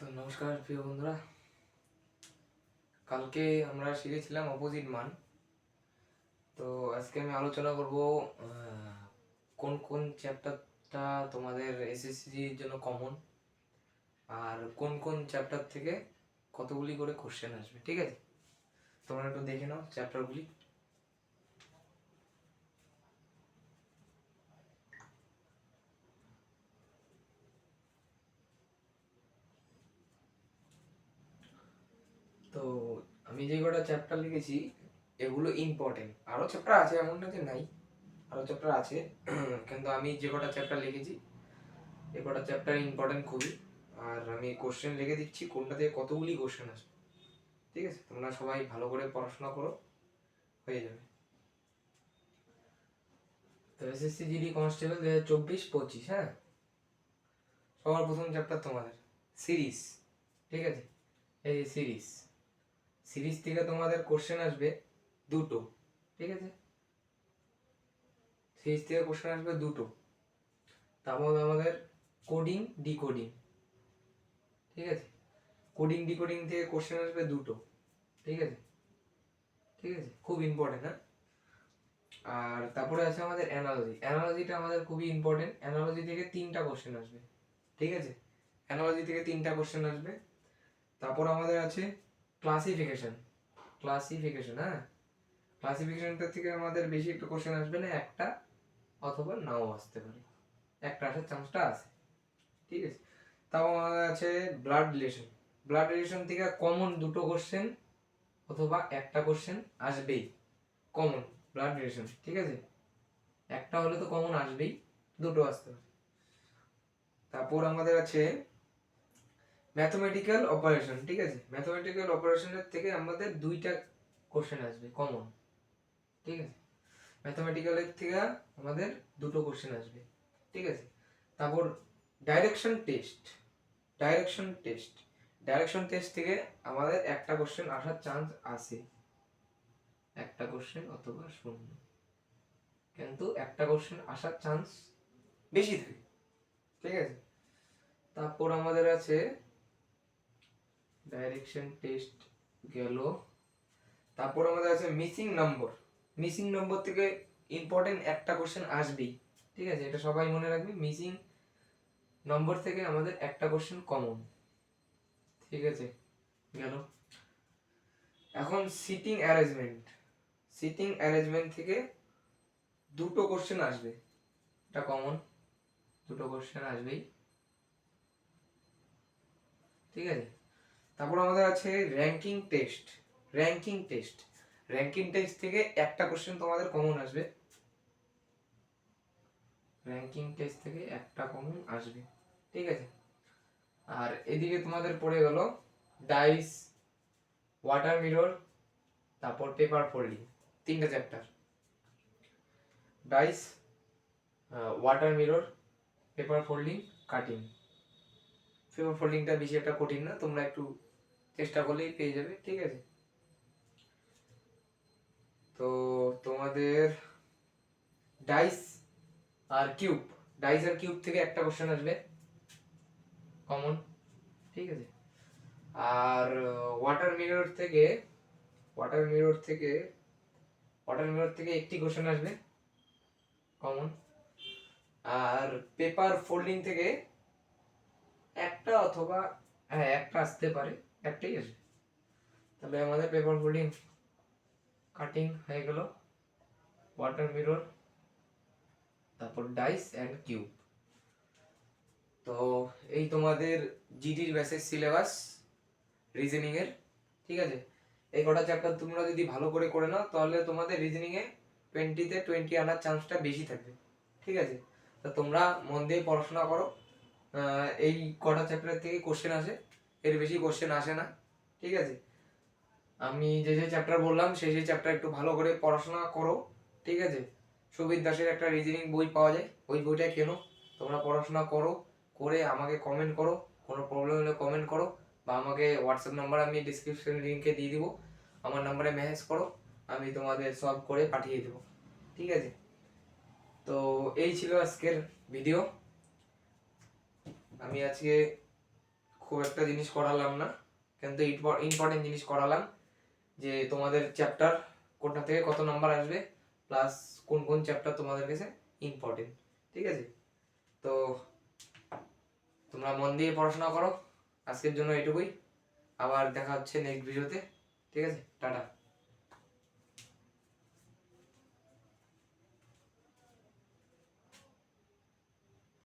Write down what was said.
তো নমস্কার প্রিয় বন্ধুরা, কালকে আমরা শিখেছিলাম অপোজিট মান। তো আজকে আমি আলোচনা করব কোন কোন চ্যাপ্টারটা তোমাদের এসএসসির জন্য কমন, আর কোন কোন চ্যাপ্টার থেকে কতগুলি করে কোশ্চেন আসবে। ঠিক আছে, তোমরা একটু দেখে নাও চ্যাপ্টারগুলি। তো আমি যে কটা চ্যাপ্টার লিখেছি এগুলো ইম্পর্টেন্ট। আরও চ্যাপ্টার আছে, এমন না যে নাই, আরও চ্যাপ্টার আছে কিন্তু আমি যে কটা চ্যাপ্টার লিখেছি এ কটা চ্যাপ্টার ইম্পর্টেন্ট খুবই। আর আমি কোশ্চেন লিখে দিচ্ছি কোনটা থেকে কতগুলি কোশ্চেন আসবে। ঠিক আছে, তোমরা সবাই ভালো করে পড়াশোনা করো, হয়ে যাবে। তো এসএসসি জিডি কনস্টেবল 2024-25, হ্যাঁ, সবার প্রথম চ্যাপ্টার তোমাদের সিরিজ। ঠিক আছে, এই সিরিজ সিরিজ থেকে তোমাদের কোশ্চেন আসবে দুটো। ঠিক আছে, সিরিজ থেকে কোশ্চেন আসবে দুটো। তারপর আমাদের কোডিং ডিকোডিং। ঠিক আছে, কোডিং ডিকোডিং থেকে কোশ্চেন আসবে দুটো। ঠিক আছে, ঠিক আছে, খুব ইম্পর্টেন্ট। হ্যাঁ, আর তারপরে আছে আমাদের অ্যানালজি। অ্যানালজিটা আমাদের খুবই ইম্পর্টেন্ট। অ্যানালজি থেকে 3টা কোশ্চেন আসবে। ঠিক আছে, অ্যানালজি থেকে 3টা কোশ্চেন আসবে। তারপর আমাদের আছে ক্লাসিফিকেশন। ক্লাসিফিকেশন, হ্যাঁ, ক্লাসিফিকেশনটা থেকে আমাদের বেশি একটা কোশ্চেন আসবে না, একটা অথবা নাও আসতে পারে, একটা আসার চান্সটা আছে। ঠিক আছে, তারপর আমাদের আছে ব্লাড রিলেশন। ব্লাড রিলেশন থেকে কমন দুটো কোশ্চেন অথবা একটা কোশ্চেন আসবেই কমন, ব্লাড রিলেশন। ঠিক আছে, একটা হলে তো কমন আসবেই, দুটো আসতে পারে। তারপর আমাদের আছে ম্যাথমেটিক্যাল অপারেশন। ঠিক আছে, ম্যাথমেটিক্যাল অপারেশনের থেকে আমাদের 2টা কোশ্চেন আসবে কমন। ঠিক আছে, ম্যাথমেটিক্যালের থেকে আমাদের দুটো কোশ্চেন আসবে। ঠিক আছে, তারপর direction test. Direction test direction test থেকে আমাদের একটা কোশ্চেন আসার চান্স আছে, একটা কোশ্চেন অথবা শূন্য, কিন্তু একটা কোশ্চেন আসার চান্স বেশি থাকে। ঠিক আছে, তারপর আমাদের আছে ডাইরেকশন টেস্ট গেল। তারপর আমাদের আছে মিসিং নম্বর। মিসিং নম্বর থেকে ইম্পর্টেন্ট একটা কোশ্চেন আসবেই। ঠিক আছে, এটা সবাই মনে রাখবে, মিসিং নম্বর থেকে আমাদের একটা কোশ্চেন কমন। ঠিক আছে, গেল। এখন সিটিং অ্যারেঞ্জমেন্ট। সিটিং অ্যারেঞ্জমেন্ট থেকে দুটো কোশ্চেন আসবে, এটা কমন, দুটো কোশ্চেন আসবেই। ঠিক আছে, তারপর আমাদের আছে ranking test. Ranking test ranking test থেকে একটা কোশ্চেন তোমাদের কমন আসবে। র্যাঙ্কিং টেস্ট থেকে একটা কমন আসবে। ঠিক আছে, আর এদিকে তোমাদের পড়ে গেল ডাইস, ওয়াটার মিরর, তারপর পেপার ফোল্ডিং। 3টা chapter, dice, water mirror, paper folding, cutting. Paper ফোল্ডিংটা বেশি একটা কঠিন না, তোমরা একটু চেষ্টা করলেই পেয়ে যাবে। ঠিক আছে, তো তোমাদের ডাইস আর কিউব, ডাইস আর কিউব থেকে একটা কোশ্চেন আসবে কমন। ঠিক আছে, আর ওয়াটার মিরর থেকে ওয়াটার মিরর থেকে ওয়াটার মিরর থেকে একটি কোশ্চেন আসবে কমন। আর পেপার ফোল্ডিং থেকে একটা অথবা, হ্যাঁ, একটা আসতে পারে, একটাই আসবে। তাহলে আমাদের পেপার ফোল্ডিং, কাটিং হয়ে গেল, ওয়াটার মিরর, তারপর ডাইস অ্যান্ড কিউব। তো এই তোমাদের জিডির বেসিক সিলেবাস রিজনিং এর। ঠিক আছে, এই কটা চ্যাপ্টার তোমরা যদি ভালো করে করে নাও তাহলে তোমাদের রিজনিং এ 20-তে 20 আনার চান্সটা বেশি থাকবে। ঠিক আছে, তো তোমরা মন দিয়ে পড়াশোনা করো। এই কটা চ্যাপ্টার থেকে কোশ্চেন আসে, এর বেশি কোশ্চেন আসে না। ঠিক আছে, আমি যে যে চ্যাপ্টার বললাম সেই সেই চ্যাপ্টার একটু ভালো করে পড়াশোনা করো। ঠিক আছে, সুবির দাসের একটা রিজনিং বই পাওয়া যায়, ওই বইটা কেনো, তোমরা পড়াশোনা করো, করে আমাকে কমেন্ট করো, কোনো প্রবলেম হলে কমেন্ট করো, বা আমাকে হোয়াটসঅ্যাপ নাম্বার আমি ডিসক্রিপশন লিঙ্কে দিয়ে দিব, আমার নাম্বারে মেসেজ করো, আমি তোমাদের সলভ করে পাঠিয়ে দেবো। ঠিক আছে, তো এই ছিল আজকের ভিডিও। আমি আজকে খুব একটা জিনিস করালাম না, কিন্তু ইম্পর্টেন্ট জিনিস করালাম, যে তোমাদের চ্যাপ্টার কোনটা থেকে কত নাম্বার আসবে, প্লাস কোন কোন চ্যাপ্টার তোমাদের কাছে ইম্পর্টেন্ট। ঠিক আছে, তো তোমরা মন দিয়ে পড়াশোনা করো। আজকের জন্য এটুকুই, আবার দেখা হচ্ছে নেক্সট ভিডিওতে। ঠিক আছে, টাটা।